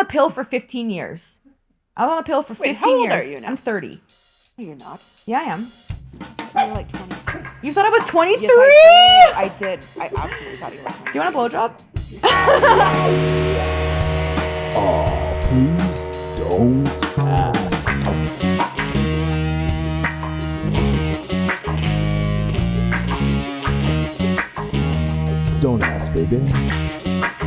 the pill for 15 years. I was on the pill for 15 how old years. are you now? I'm 30. No, you're not. Yeah, I am. You're like 23. You thought I was 23? Yes, I did. I absolutely thought you were 23. Do you want a blowjob? Oh, please don't ask. Don't ask, baby.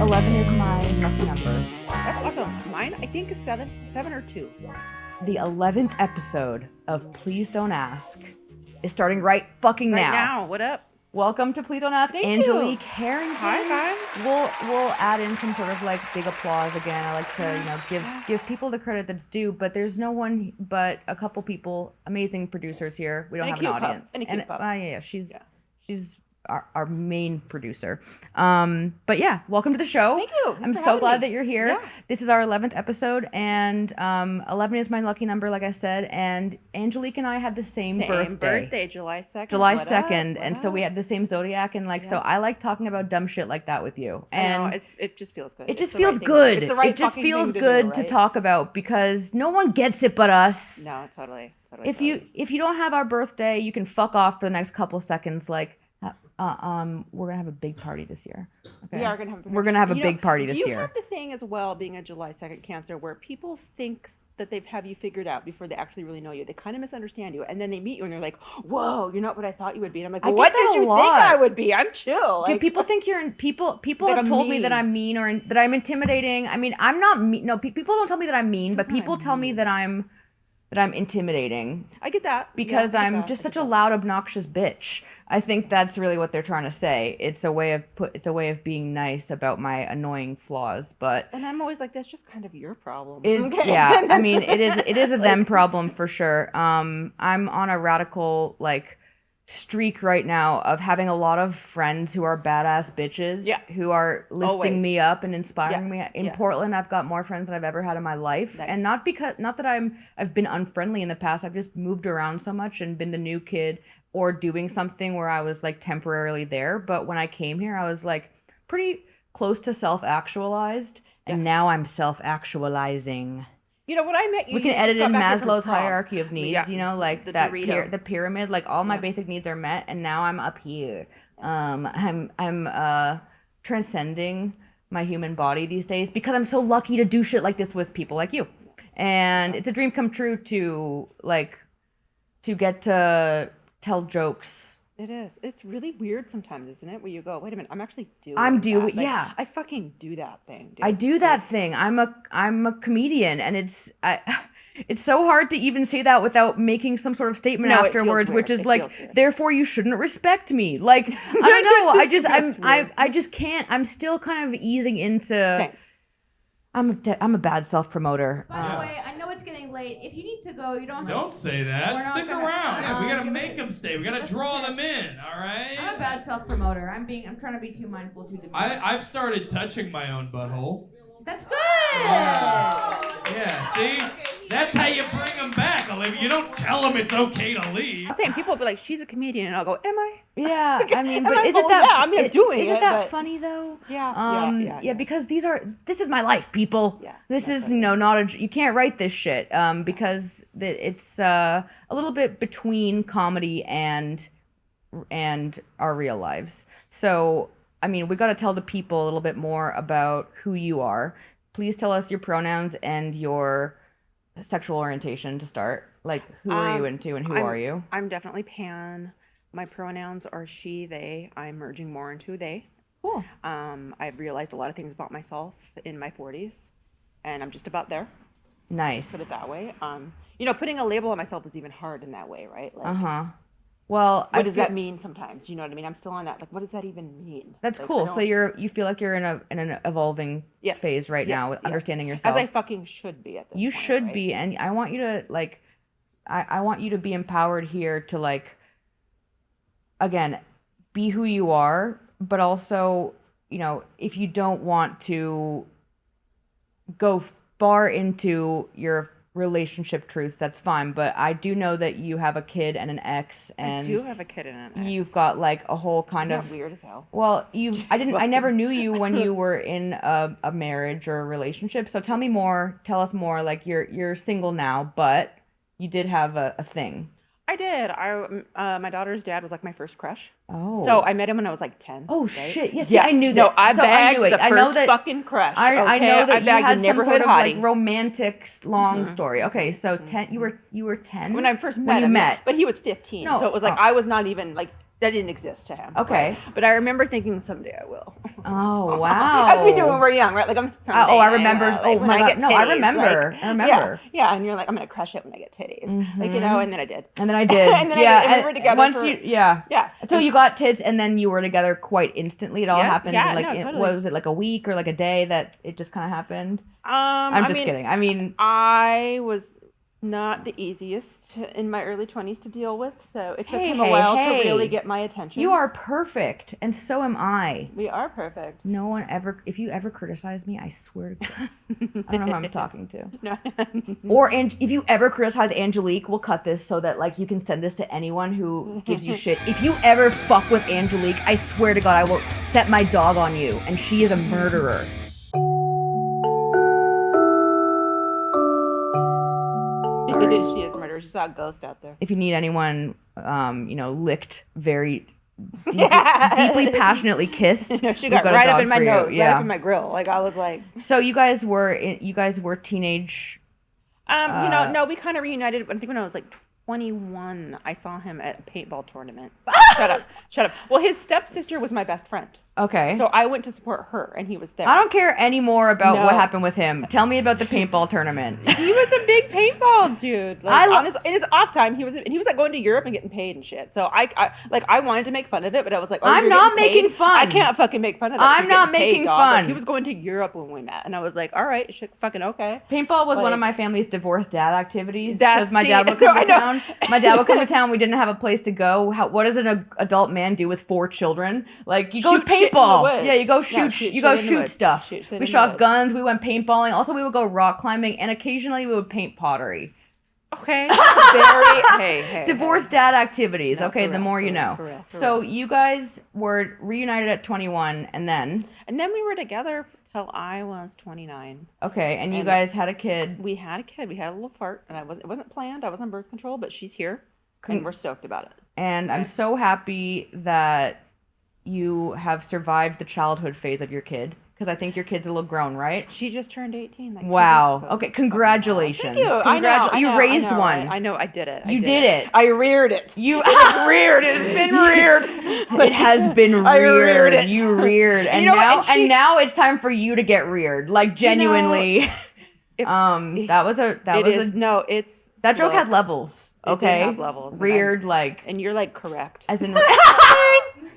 11 is my lucky number. That's awesome. Mine, I think, is 7 or 2. The 11th episode of Please Don't Ask is starting right fucking Right now. now, what up? Welcome to Please Don't Ask, Thank Angelique you. Herrington. Hi, guys. We'll add in some sort of like big applause again. I like to give people the credit that's due, but there's no one but a couple people, amazing producers here. We don't have an audience. She's our main producer. But yeah, welcome to the show. Thank you. I'm so glad that you're here. Yeah. This is our 11th episode, and 11 is my lucky number, like I said. And Angelique and I had the same birthday. July 2nd. July 2nd, and so we had the same zodiac, and so I like talking about dumb shit like that with you. And I know, it just feels good. It just feels good. It just feels good to talk about because no one gets it but us. No, totally. If you don't have our birthday, you can fuck off for the next couple seconds. Like, we're gonna have a big party this year. Okay? We are gonna have. We're gonna have a big party this year. You have the thing as well, being a July 2nd Cancer, where people think that they have you figured out before they actually really know you. They kind of misunderstand you, and then they meet you, and they're like, "Whoa, you're not what I thought you would be." And I'm like, well, "What did you think I would be? I'm chill." Do people think you're in? People have told me that I'm mean or that I'm intimidating. I mean, I'm not mean. No, people don't tell me that I'm mean, but people tell me that I'm intimidating. I get that because I'm just such a loud, obnoxious bitch. I think that's really what they're trying to say. It's a way of being nice about my annoying flaws, but and I'm always like, that's just kind of your problem. Yeah, I mean, it is a them problem for sure. I'm on a radical streak right now of having a lot of friends who are badass bitches who are lifting me up and inspiring me. In Portland, I've got more friends than I've ever had in my life. Nice. And not that I've been unfriendly in the past. I've just moved around so much and been the new kid or doing something where I was temporarily there. But when I came here, I was pretty close to self-actualized, and now I'm self-actualizing. You know what I meant? We can edit in Maslow's hierarchy of needs. You know, the pyramid. All my basic needs are met, and now I'm up here. I'm transcending my human body these days because I'm so lucky to do shit like this with people like you, and it's a dream come true to get to tell jokes. It is. It's really weird sometimes, isn't it? Where you go, wait a minute, I'm actually doing. Yeah. I fucking do that thing. Dude. I do that thing. I'm a comedian, and it's so hard to even say that without making some sort of statement afterwards, which is therefore you shouldn't respect me. I don't know. I just can't. I'm still kind of easing into. Same. I'm a bad self-promoter. By the way, I know it's getting late. If you need to go, you don't have Don't say that. Stick around. Yeah, we gotta make them stay. We gotta draw them in. All right. I'm a bad self-promoter. I'm trying to be too mindful, too demanding. I've started touching my own butthole. That's good. Yeah. See, that's how you bring them back, Olivia. You don't tell them it's okay to leave. I'm saying people will be like, "She's a comedian," and I'll go, "Am I?" Yeah, I mean, but isn't that? Yeah, I mean, I'm doing it. Isn't that funny though? Yeah. Because this is my life, people. Yeah. This is not you can't write this shit. Because it's a little bit between comedy and our real lives. So I mean, we got to tell the people a little bit more about who you are. Please tell us your pronouns and your sexual orientation to start. Who are you into and who are you? I'm definitely pan. My pronouns are she, they. I'm merging more into they. Cool. I've realized a lot of things about myself in my 40s, and I'm just about there. Nice. Put it that way. Putting a label on myself is even hard in that way, right? Well, what does that mean sometimes? You know what I mean? I'm still on that. What does that even mean? That's cool. So you feel like you're in an evolving phase right now with understanding yourself. As I fucking should be at this point. You should be, and I want you to I want you to be empowered here to again, be who you are, but also, if you don't want to go far into your relationship truth, that's fine. But I do know that you have a kid and an ex, and I do have a kid and an ex. you've got like a whole kind Isn't of that weird as hell. Well, I never knew you when you were in a marriage or a relationship. So tell us more. Like you're single now, but you did have a thing. I did. My daughter's dad was like my first crush. Oh. So I met him when I was like 10. Oh right? shit! Yes, Yeah. I knew that. No, I So bagged knew it. the I first know that fucking crush. I know that you had some sort of hottie. like romantic long story. Okay, so 10. You were 10 when I first met when you him. met. But he was 15. No. So it was like I was not even like that didn't exist to him. Okay. Right? But I remember thinking someday I will. Oh wow! As we do when we're young, right? Like I'm. I remember. Like, when my I God! get No, I titties, remember. like, I remember. Yeah, and you're like, I'm gonna crush it when I get titties, like and then I did. And then I did. And then yeah. we were together. Once yeah. So And you got tits, and then you were together quite instantly. It all happened. Yeah, in like no, totally. what was it, like a week or like a day that it just kind of happened? I'm just kidding. I mean, I was not the easiest in my early 20s to deal with, so it took him a while to really get my attention. You are perfect, and so am I. We are perfect. No one ever, if you ever criticize me, I swear to God, I don't know who I'm talking to. No. Or if you ever criticize Angelique, we'll cut this so that like you can send this to anyone who gives you shit. If you ever fuck with Angelique, I swear to God, I will set my dog on you, and she is a murderer. She is a murderer. She saw a ghost out there. If you need anyone, licked very deeply, passionately kissed. No, she got right up in my nose, yeah. right up in my grill. Like I was like. So you guys were teenage. No, we kind of reunited. I think when I was like 21, I saw him at a paintball tournament. Shut up. Well, his stepsister was my best friend. Okay. So I went to support her, and he was there. I don't care anymore about what happened with him. Tell me about the paintball tournament. He was a big paintball dude. Like, in his off time, he was like going to Europe and getting paid and shit. So I wanted to make fun of it, but I was like, I'm not making fun. I can't fucking make fun of that. I'm not making fun. Like, he was going to Europe when we met, and I was like, all right, shit, fucking okay. Paintball was one of my family's divorced dad activities because my dad would come to town. My dad would come to town. We didn't have a place to go. What does an adult man do with 4 children? Like you go paintball. Yeah, you go shoot stuff. We shot guns. We went paintballing. Also, we would go rock climbing, and occasionally we would paint pottery. Okay. Hey. Divorced dad activities. No, okay, the more you know. For real. So you guys were reunited at 21, and then we were together till I was 29. Okay, and you guys had a kid. We had a kid. We had a little fart, and it wasn't planned. I was on birth control, but she's here, and we're stoked about it. And I'm so happy that you have survived the childhood phase of your kid, because I think your kid's a little grown, right? She just turned 18. Like wow. Okay, congratulations. Thank you. I know, you raised one. Right? I know. I did it. You did it. I reared it. You reared it. It's been reared. It has been reared. I reared it. You reared, and now it's time for you to get reared. Like genuinely. That joke had levels. Okay. It did have levels. Reared, and you're like correct. As in.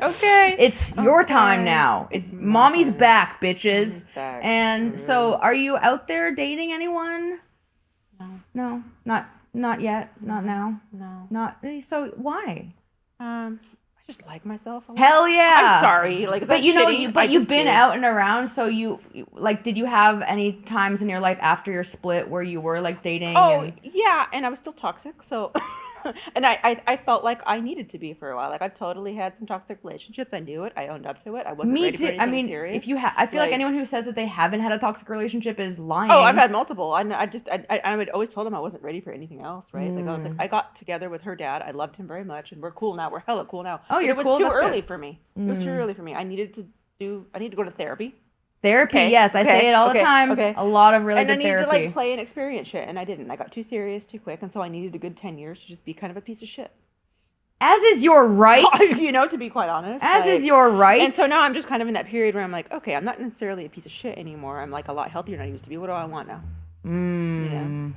Okay. It's your time now. It's mommy's back, bitches. Mommy's back. And so, are you out there dating anyone? No, not yet. Not now. No. Not so. Why? I just like myself a lot. Hell yeah. I'm sorry. Like, but you've been out and around. So did you have any times in your life after your split where you were like dating? Yeah, and I was still toxic. So, and I felt like I needed to be for a while. Like I've totally had some toxic relationships. I knew it. I owned up to it. I wasn't ready for anything serious. If you I feel like anyone who says that they haven't had a toxic relationship is lying. Oh, I've had multiple. I would always told him I wasn't ready for anything else. Right? Like I was like, I got together with her dad. I loved him very much, and we're cool now. We're hella cool now. Oh, you're cool. It was too early for me. It was too early for me. I needed to go to therapy. Therapy, yes. I say it all the time. Okay. A lot of really good therapy. And I needed to play and experience shit, and I didn't. I got too serious too quick, and so I needed a good 10 years to just be kind of a piece of shit. As is your right. To be quite honest. As is your right. And so now I'm just kind of in that period where I'm like, okay, I'm not necessarily a piece of shit anymore. I'm like a lot healthier than I used to be. What do I want now?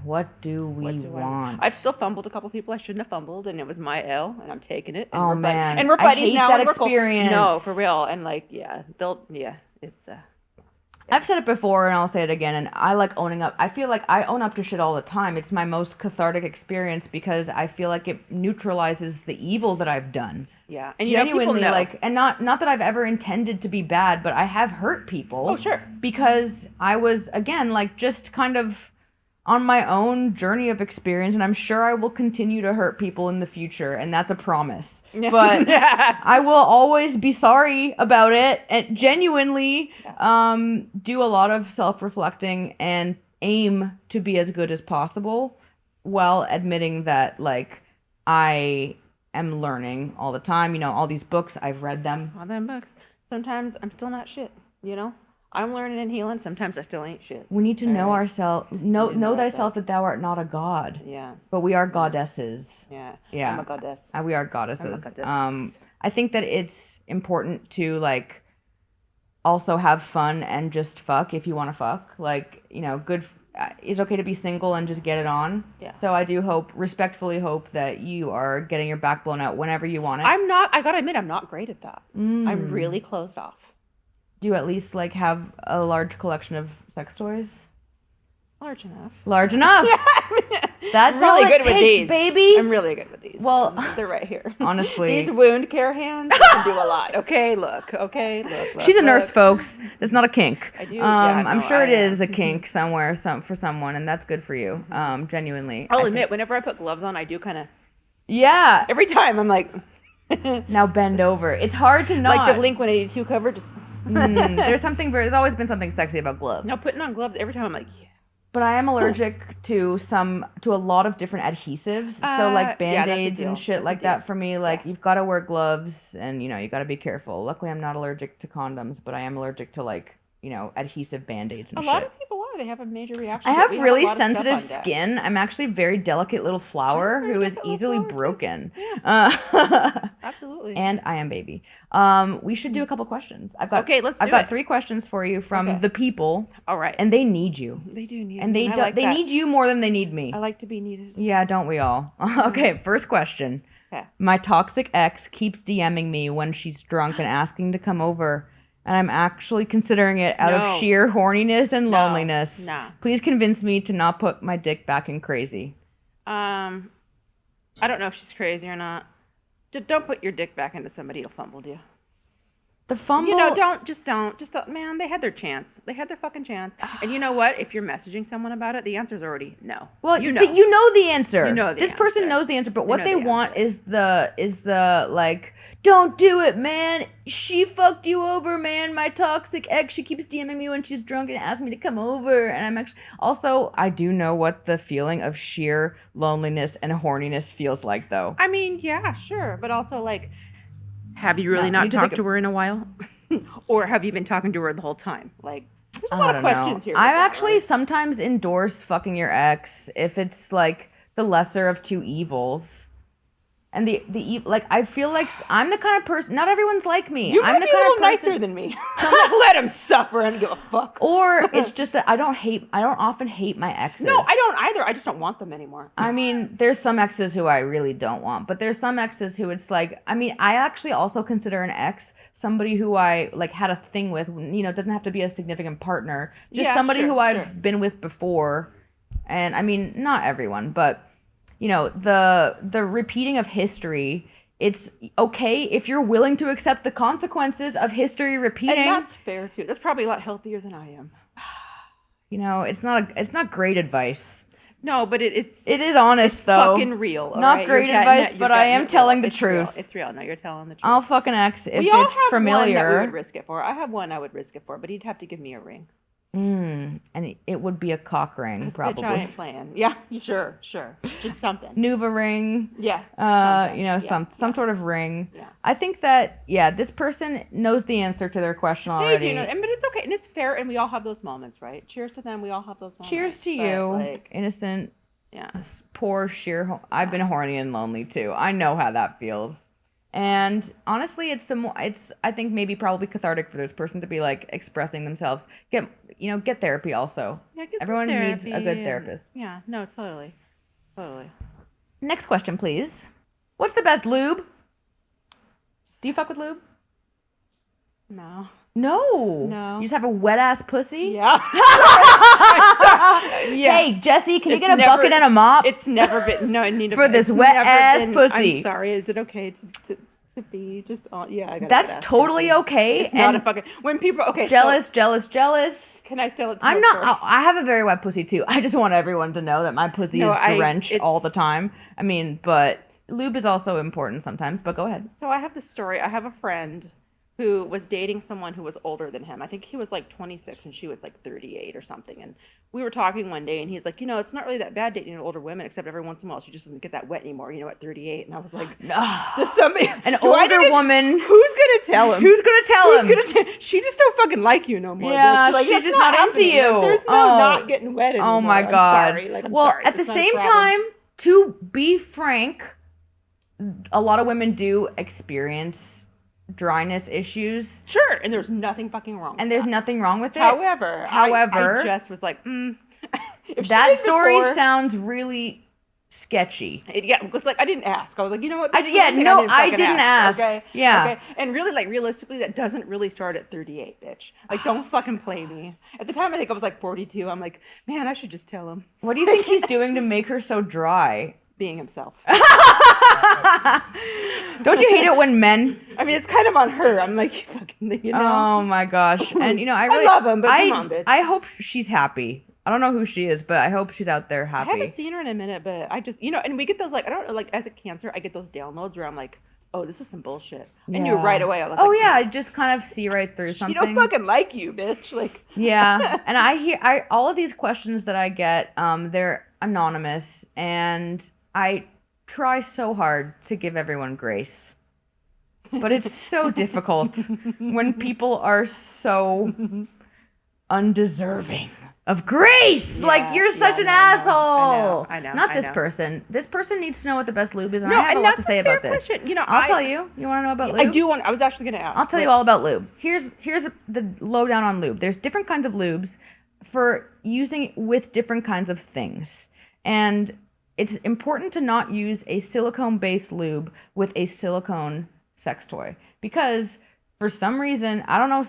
What do we want? I've still fumbled a couple people I shouldn't have fumbled, and it was my L, and I'm taking it. And and we're buddies I hate now. that experience. No, for real. And it's. I've said it before, and I'll say it again. And I like owning up. I feel like I own up to shit all the time. It's my most cathartic experience because I feel like it neutralizes the evil that I've done. Yeah, and genuinely, and not that I've ever intended to be bad, but I have hurt people. Oh, sure. Because I was again just kind of on my own journey of experience, and I'm sure I will continue to hurt people in the future, and that's a promise. But I will always be sorry about it and genuinely do a lot of self-reflecting and aim to be as good as possible while admitting that, like, I am learning all the time. You know, all these books, I've read them. All them books. Sometimes I'm still not shit, you know? I'm learning and healing. Sometimes I still ain't shit. We need to know ourselves. Know thyself that thou art not a god. Yeah. But we are goddesses. Yeah. Yeah. I'm a goddess. We are goddesses. I'm a goddess. I think that it's important to, like, also have fun and just fuck if you want to fuck. Like, you know, it's okay to be single and just get it on. Yeah. So I do respectfully hope that you are getting your back blown out whenever you want it. I gotta admit, I'm not great at that. I'm really closed off. Do you at least, like, have a large collection of sex toys? Large enough. Large enough. That's I'm really all good it with takes, these. baby. I'm really good with these. Well, they're right here. Honestly. These wound care hands can do a lot. Okay, look. She's a nurse, folks. It's not a kink. I do. I'm sure it is a kink somewhere for someone, and that's good for you. Genuinely. I'll admit, whenever I put gloves on, I do kind of. Yeah. Every time I'm like. Now bend over. It's hard to not. Like the Blink 182 cover, just. There's always been something sexy about gloves. No, putting on gloves every time I'm like, yeah. But I am allergic to a lot of different adhesives. So like Band-Aids and shit like that for me, like you've got to wear gloves and, you know, you got to be careful. Luckily I'm not allergic to condoms, but I am allergic to, like, you know, adhesive Band-Aids and shit. A lot of people are. They have a major reaction. I have really sensitive skin. I'm actually a very delicate little flower who is easily broken. Yeah. Absolutely. And I am baby. We should do a couple questions. I've got 3 questions for you from the people. All right. And they need you. They do need and me. And they need you more than they need me. I like to be needed. Yeah, don't we all? Okay, first question. Okay. My toxic ex keeps DMing me when she's drunk and asking to come over. And I'm actually considering it out of sheer horniness and loneliness. No. Please convince me to not put my dick back in crazy. I don't know if she's crazy or not. Don't put your dick back into somebody who'll fumble you. The fumble. You know, don't. Man, they had their chance. They had their fucking chance. And you know what? If you're messaging someone about it, the answer's already no. Well, you know the answer. You know the this person knows the answer, but what they want answer. is the like, don't do it, man. She fucked you over, man. My toxic ex, she keeps DMing me when she's drunk and asking me to come over. And I'm actually also, I do know what the feeling of sheer loneliness and horniness feels like, though. I mean, yeah, sure, but also like. Have you really not talked to her in a while? Or have you been talking to her the whole time? Like, there's a lot of questions here. I actually sometimes endorse fucking your ex if it's like the lesser of two evils. And like, I feel like I'm the kind of person. Not everyone's like me. I'm the kind of person nicer than me. I'm like, let him suffer and give a fuck. Or it's just that I don't often hate my exes. No, I don't either. I just don't want them anymore. I mean, there's some exes who I really don't want, but there's some exes who it's like. I mean, I actually also consider an ex somebody who I like had a thing with. You know, it doesn't have to be a significant partner. Just somebody who I've been with before. And I mean, not everyone, but. You know, the repeating of history, it's okay if you're willing to accept the consequences of history repeating. And that's fair, too. That's probably a lot healthier than I am. You know, it's not great advice. No, but it is honest, though. Fucking real. Not great advice, but I am telling the truth. It's real. No, you're telling the truth. I'll fuck an ex if it's familiar. We all have one that we would risk it for. I have one I would risk it for, but he'd have to give me a ring. And it would be a cock ring, probably. Bitch, I ain't playing. Yeah, sure. Just something. Nuva ring. Yeah. You know, some sort of ring. Yeah. I think that this person knows the answer to their question already. They do know, but it's okay, and it's fair, and we all have those moments, right? Cheers to them. We all have those moments. Cheers to you, innocent. Yeah. Poor sheer. I've been horny and lonely too. I know how that feels. And honestly, it's I think maybe probably cathartic for this person to be like expressing themselves. Get therapy also. Yeah, everyone needs a good therapist. Yeah, no, totally. Next question, please. What's the best lube? Do you fuck with lube? No. You just have a wet ass pussy? Yeah. Hey, Jesse, can you get a bucket and a mop? It's never been. No, I need for this wet ass pussy. I'm sorry. Is it okay to Sophie, just yeah, I got That's totally okay. It's not a fucking when people jealous. Can I still? I'm not. I have a very wet pussy too. I just want everyone to know that my pussy is drenched all the time. I mean, but lube is also important sometimes. But go ahead. So I have this story. I have a friend who was dating someone who was older than him. I think he was like 26 and she was like 38 or something. And we were talking one day and he's like, it's not really that bad dating older women, except every once in a while she just doesn't get that wet anymore, at 38. And I was like, does somebody, an older woman, who's going to tell him? Who's going to tell him? She just don't fucking like you no more. Yeah, bitch. Like, she's just not into you. Like, there's no not getting wet anymore. Oh my God. I'm sorry. Well, at the same time, to be frank, a lot of women do experience dryness issues. Sure, and there's nothing fucking wrong with and there's nothing wrong with it. However, I just was like, that story sounds really sketchy. Because like I didn't ask. I was like, you know what? I didn't ask. Okay. Yeah. Okay. And really, like realistically, that doesn't really start at 38, bitch. Like, don't fucking play me. At the time, I think I was like 42. I'm like, man, I should just tell him. What do you think he's doing to make her so dry? Being himself. Don't you hate it when men? I mean, it's kind of on her. I'm like, fucking, Oh my gosh. And I really I love him, but come on, bitch. I hope she's happy. I don't know who she is, but I hope she's out there happy. I haven't seen her in a minute, but I just, and we get those like, I don't know, like as a Cancer, I get those downloads where I'm like, oh, this is some bullshit. Yeah. And you right away, I was like, I just kind of see right through something. She don't fucking like you, bitch. Like, yeah. And I all of these questions that I get, they're anonymous, and I try so hard to give everyone grace. But it's so difficult when people are so undeserving of grace. Yeah, like, you're such an asshole. I know. Not this person. This person needs to know what the best lube is, and I have a lot to say about this. Question. I'll tell you. You want to know about lube? I do want. I was actually going to ask. I'll tell you all about lube. Here's the lowdown on lube. There's different kinds of lubes for using with different kinds of things, and it's important to not use a silicone-based lube with a silicone sex toy, because for some reason, I don't know,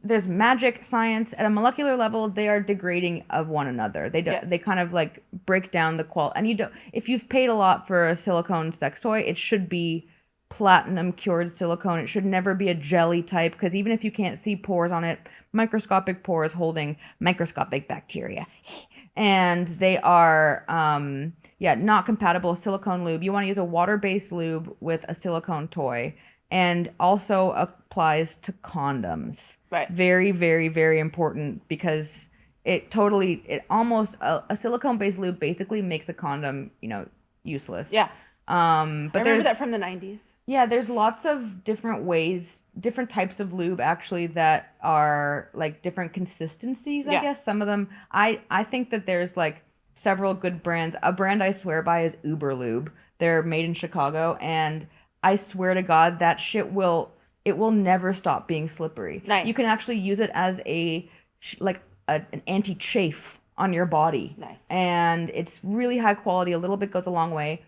there's magic science at a molecular level, they are degrading of one another. They don't, They kind of like break down the quality. And you don't, if you've paid a lot for a silicone sex toy, it should be platinum cured silicone. It should never be a jelly type, because even if you can't see pores on it, microscopic pores holding microscopic bacteria. And they are not compatible with silicone lube. You want to use a water-based lube with a silicone toy, and also applies to condoms. Right. Very, very, very important, because a silicone-based lube basically makes a condom, useless. Yeah. But I remember that from the 90s. Yeah, there's lots of different ways, different types of lube actually that are like different consistencies, I guess. Some of them, I think that there's like several good brands. A brand I swear by is Uber Lube. They're made in Chicago, and I swear to God that shit will never stop being slippery. Nice. You can actually use it as an anti-chafe on your body. Nice. And it's really high quality. A little bit goes a long way.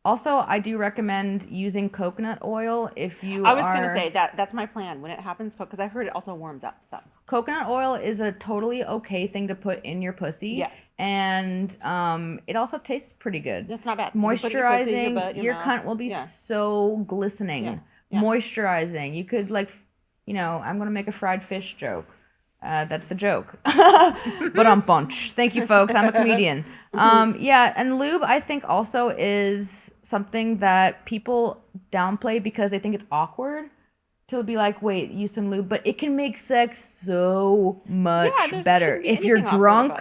Also, I do recommend using coconut oil if you I was going to say that's my plan when it happens, because I heard it also warms up some. Coconut oil is a totally okay thing to put in your pussy. Yeah. And it also tastes pretty good. That's not bad. Moisturizing, your cunt will be so glistening. Yeah. Yeah. Moisturizing. You could I'm going to make a fried fish joke. That's the joke. But I'm bunch. Thank you, folks. I'm a comedian. And lube, I think, also is something that people downplay because they think it's awkward to be like, wait, use some lube. But it can make sex so much better. If you're drunk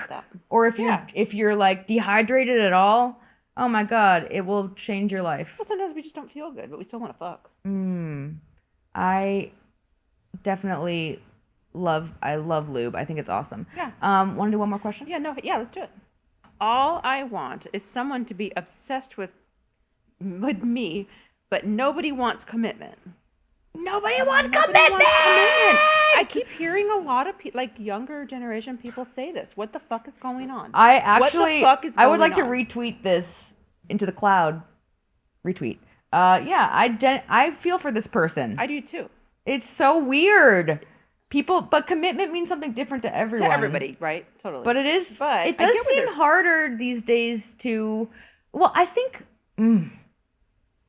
or if you're like dehydrated at all, oh my God, it will change your life. Well, sometimes we just don't feel good, but we still want to fuck. I definitely love lube. I think it's awesome. Yeah. Want to do one more question? Yeah, let's do it. All I want is someone to be obsessed with me, but nobody wants commitment. Nobody wants commitment! I keep hearing a lot of younger generation people say this. What the fuck is going on? I would like to retweet this into the cloud. Retweet. I feel for this person. I do too. It's so weird. But commitment means something different to everyone. To everybody, right? Totally. But it does seem harder these days to, well, I think,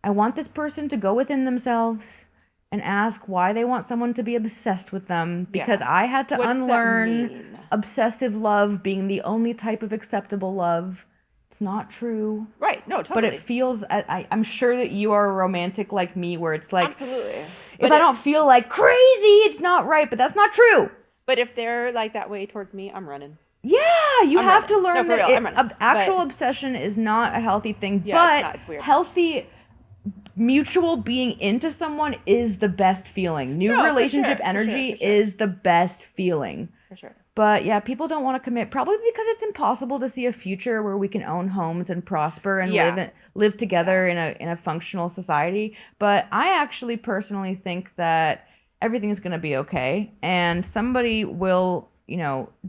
I want this person to go within themselves and ask why they want someone to be obsessed with them, because I had to unlearn obsessive love being the only type of acceptable love. It's not true. Right. No, totally. But it feels, I'm sure that you are a romantic like me, where it's like, absolutely. If I don't feel like crazy, it's not right, but that's not true. But if they're like that way towards me, I'm running. Yeah, you have to learn that actual obsession is not a healthy thing, Yeah, but it's not. It's weird. healthy mutual being into someone is the best feeling. New relationship energy is the best feeling. For sure. But yeah, people don't want to commit, probably because it's impossible to see a future where we can own homes and prosper and live together in a functional society. But I actually personally think that everything is going to be okay, and somebody will,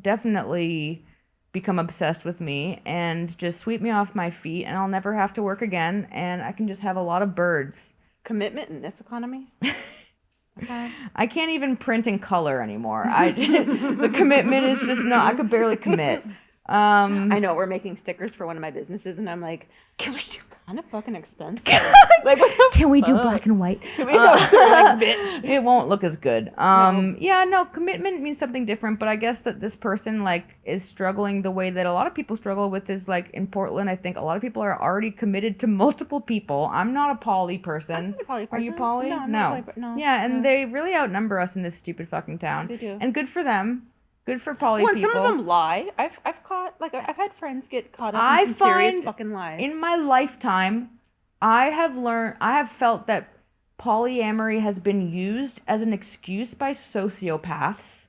definitely become obsessed with me and just sweep me off my feet, and I'll never have to work again, and I can just have a lot of birds. Commitment in this economy? Okay. I can't even print in color anymore. The commitment is just not, I could barely commit. I know, we're making stickers for one of my businesses, and I'm like, can we do kind of fucking expensive? Like, can we do black and white? Can we do like, bitch? It won't look as good. No, commitment means something different, but I guess that this person like is struggling the way that a lot of people struggle with is like in Portland. I think a lot of people are already committed to multiple people. I'm not a poly person. I'm not a poly person. Are you poly? No, I'm not a poly, no. Yeah, and they really outnumber us in this stupid fucking town. They do. And good for them. Good for poly people. Some of them lie. I've had friends get caught up in some serious fucking lies. In my lifetime, I have felt that polyamory has been used as an excuse by sociopaths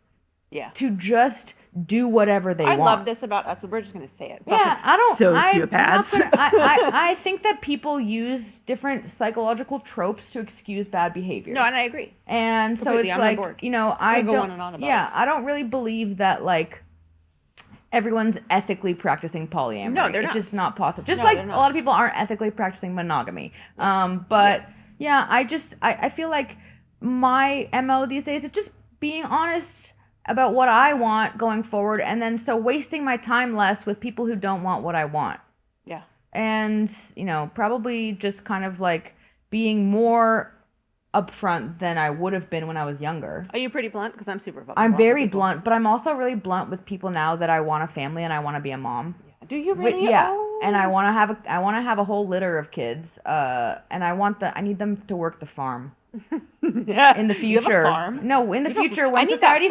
to just do whatever they want. I love this about us, so we're just going to say it. Yeah, I don't... Sociopaths. I think that people use different psychological tropes to excuse bad behavior. No, and I agree. And completely, so it's I'm like, on board. I go don't... on and on about I don't really believe that, like, everyone's ethically practicing polyamory. No, they're not. It's just not possible. Just like a lot of people aren't ethically practicing monogamy. But, I feel like my MO these days is just being honest about what I want going forward, and then so wasting my time less with people who don't want what I want. Yeah. And, probably just kind of like being more upfront than I would have been when I was younger. Are you pretty blunt? Because I'm super fucking I'm very blunt, but I'm also really blunt with people now that I want a family and I want to be a mom. Yeah. Do you really? Yeah. Oh. And I want to have a whole litter of kids. And I need them to work the farm. Yeah. In the future. You have a farm? No, in the future when society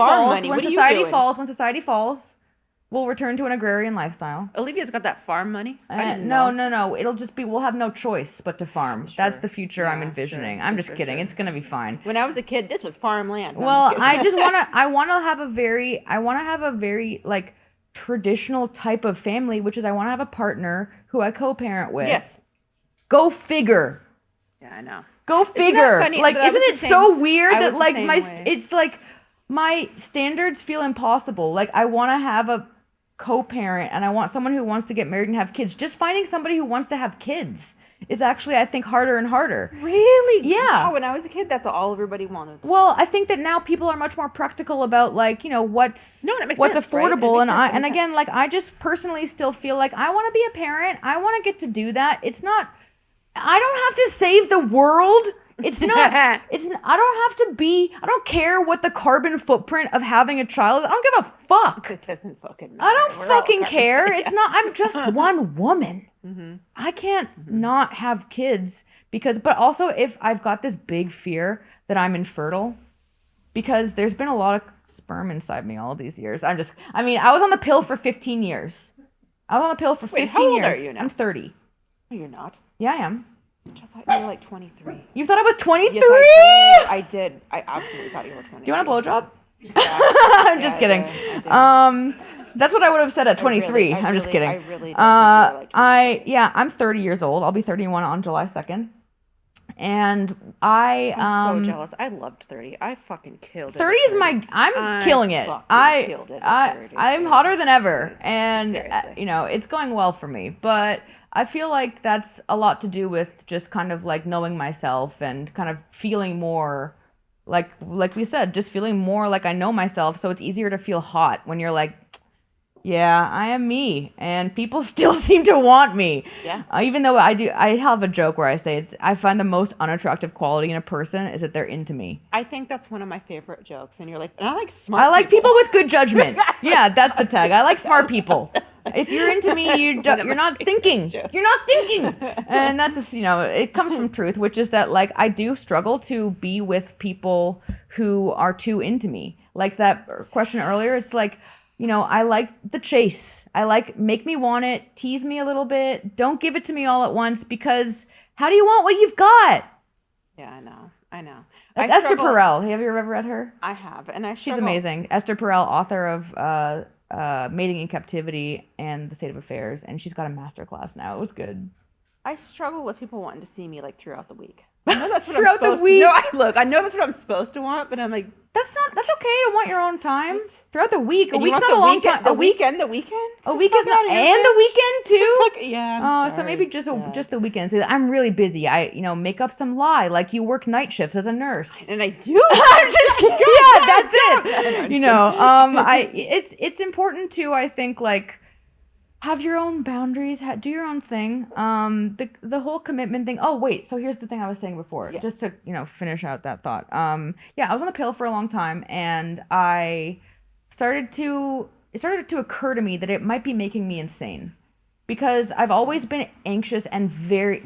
falls, we'll return to an agrarian lifestyle. Olivia's got that farm money. No. It'll just be, we'll have no choice but to farm. Sure. That's the future I'm envisioning. I'm just kidding. It's gonna be fine. When I was a kid, this was farmland. Well, I wanna have a very like traditional type of family, which is I wanna have a partner who I co-parent with. Yes. Go figure. Yeah, I know. Go figure. Funny, like, isn't it so weird that like it's like my standards feel impossible. Like, I want to have a co-parent and I want someone who wants to get married and have kids. Just finding somebody who wants to have kids is actually, I think, harder and harder. Really? Yeah. Oh, when I was a kid, that's all everybody wanted. Well, I think that now people are much more practical about like, what's affordable, right? And again, like, I just personally still feel like I want to be a parent. I want to get to do that. It's not. I don't have to save the world. It's not, I don't care what the carbon footprint of having a child is. I don't give a fuck. It doesn't fucking matter. I don't fucking care. It's not, I'm just one woman. Mm-hmm. I can't not have kids but also if I've got this big fear that I'm infertile, because there's been a lot of sperm inside me all these years. I was on the pill for 15 years. I was on the pill for 15 how old years. Are you now? I'm 30. No, you're not. Yeah, I am. I thought you were like 23. You thought I was 23? Yes, I did. I absolutely thought you were 23. Do you want a blowjob? Yeah. I'm just kidding. I did. That's what I would have said at 23. I'm just kidding. I really don't think you were like 23. I'm 30 years old. I'll be 31 on July 2nd. And I'm so jealous. I loved 30. I fucking killed it. 30 is I'm killing it. I'm hotter than ever. And it's going well for me. But I feel like that's a lot to do with just kind of like knowing myself and kind of feeling more like we said, just feeling more like I know myself. So it's easier to feel hot when you're like, yeah, I am me, and people still seem to want me. Yeah. Even though I have a joke where I say I find the most unattractive quality in a person is that they're into me. I think that's one of my favorite jokes, and you're like, and I like smart. I like people with good judgment. Yeah, that's the tag. I like smart people. If you're into me, you're not thinking. You're not thinking. And that's, it comes from truth, which is that, like, I do struggle to be with people who are too into me. Like that question earlier, it's like, I like the chase. I like, make me want it, tease me a little bit. Don't give it to me all at once, because how do you want what you've got? Yeah, I know. That's Esther Perel. Have you ever read her? I have, and She's amazing. Esther Perel, author of Mating in Captivity and The State of Affairs, and she's got a masterclass now. It was good. I struggle with people wanting to see me like throughout the week. I know that's what throughout the week. I know that's what I'm supposed to want, but I'm like, that's okay to want your own time throughout the week. A and week's not a long time. The weekend. A week is not, and the weekend too. Yeah. So maybe just the weekends. I'm really busy. I make up some lie like you work night shifts as a nurse. And I do. I'm just kidding. Yeah, that's it. It's important to, I think, like, have your own boundaries, do your own thing. The whole commitment thing. Oh, wait. So here's the thing I was saying before, just to, finish out that thought. I was on the pill for a long time, and it started to occur to me that it might be making me insane, because I've always been anxious and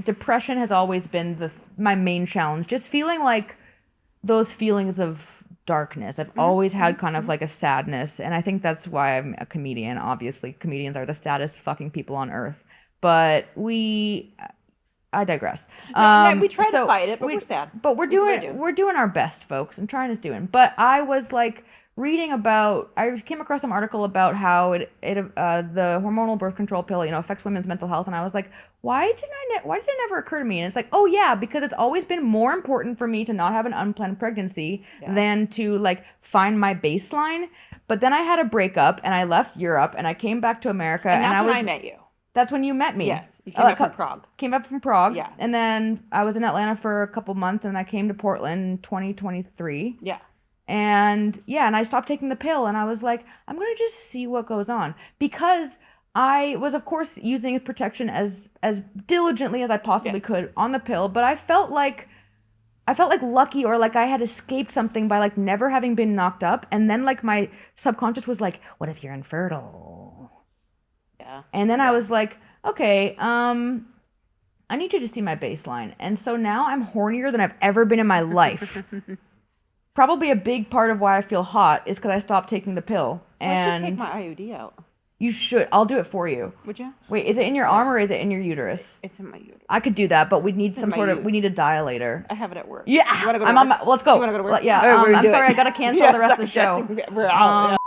depression has always been my main challenge. Just feeling like those feelings of darkness. I've always had kind of like a sadness, and I think that's why I'm a comedian. Obviously, comedians are the saddest fucking people on earth. But I digress. We try to fight it, but we're sad. But we're doing our best, folks. I'm trying to do it. But I was like reading about. I came across some article about how the hormonal birth control pill, affects women's mental health, and I was like, why did it never occur to me? And it's like, oh yeah, because it's always been more important for me to not have an unplanned pregnancy than to like find my baseline. But then I had a breakup, and I left Europe, and I came back to America, and that's when I met you. That's when you met me. Yes, you came up from Prague. Came up from Prague. Yeah. And then I was in Atlanta for a couple months, and I came to Portland in 2023. Yeah. And I stopped taking the pill, and I was like, I'm going to just see what goes on, because I was, of course, using protection as diligently as I possibly could on the pill, but I felt like lucky, or like I had escaped something by like never having been knocked up. And then like my subconscious was like, what if you're infertile? Yeah. And then I was like, okay, I need you to see my baseline. And so now I'm hornier than I've ever been in my life. Probably a big part of why I feel hot is because I stopped taking the pill. Why should take my IUD out? You should. I'll do it for you. Would you? Wait, is it in your arm or is it in your uterus? It's in my uterus. I could do that, but we need we need a dilator. I have it at work. Yeah. You wanna go to I'm work? on my, let's go. You want to go to work? Yeah. I'm sorry, I got to cancel the rest of the show. We're out.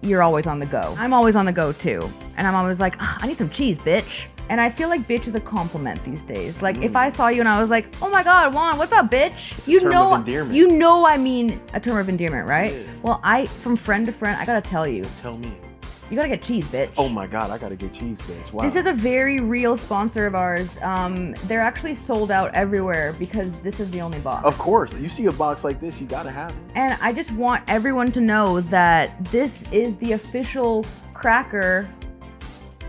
You're always on the go. I'm always on the go too. And I'm always like, I need some cheese, bitch. And I feel like bitch is a compliment these days. Like if I saw you and I was like, oh my God, Juan, what's up, bitch? It's a term of endearment. You know I mean a term of endearment, right? Yeah. Well, from friend to friend, I gotta tell you. Tell me. You gotta get cheese, bitch. Oh my God, I gotta get cheese, bitch. Wow. This is a very real sponsor of ours. They're actually sold out everywhere because this is the only box. Of course. You see a box like this, you gotta have it. And I just want everyone to know that this is the official cracker.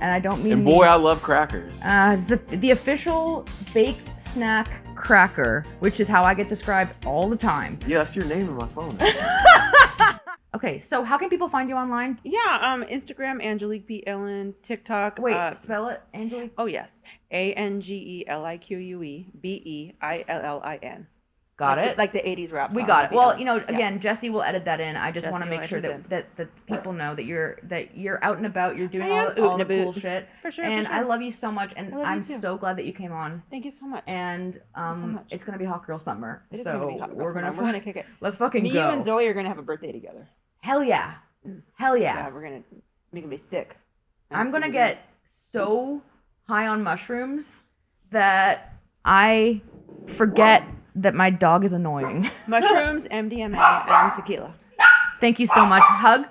And I don't mean. And boy, I love crackers. It's the official baked snack cracker, which is how I get described all the time. Yeah, that's your name in my phone. Okay, so how can people find you online? Yeah, Instagram, Angelique B. Ellen, TikTok. Wait, spell it, Angelique? Oh, yes. ANGELIQUE BEILLIN. Got it? Like the 80s rap song. We got it. Well, again, Jesse will edit that in. I just want to make sure that people know that you're out and about. You're doing all the cool shit. For sure. And for sure. I love you so much, and I'm so glad that you came on. Thank you so much. And it's gonna be Hot Girl Summer. It is gonna be Hot Girl we're Summer. We're gonna kick it. Let's fucking Me, go. you, and Zoe are gonna have a birthday together. Hell yeah. Hell yeah. Yeah, we're gonna be thick. I'm gonna get so high on mushrooms that I forget that my dog is annoying. Mushrooms, MDMA, and tequila. Thank you so much. Hug.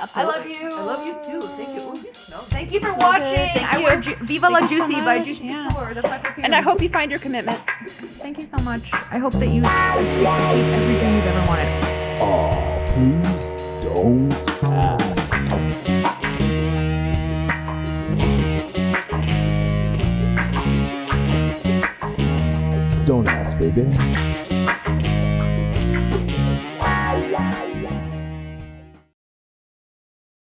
Absolutely. I love you. I love you too. Thank you. Ooh, you smell. Thank you for watching. Thank I you. wear Viva La Thank you so Juicy by much. Juicy Yeah. Couture. That's my perfume. And I hope you find your commitment. Thank you so much. I hope that you achieve everything you've ever wanted. Please don't ask. Don't ask, baby.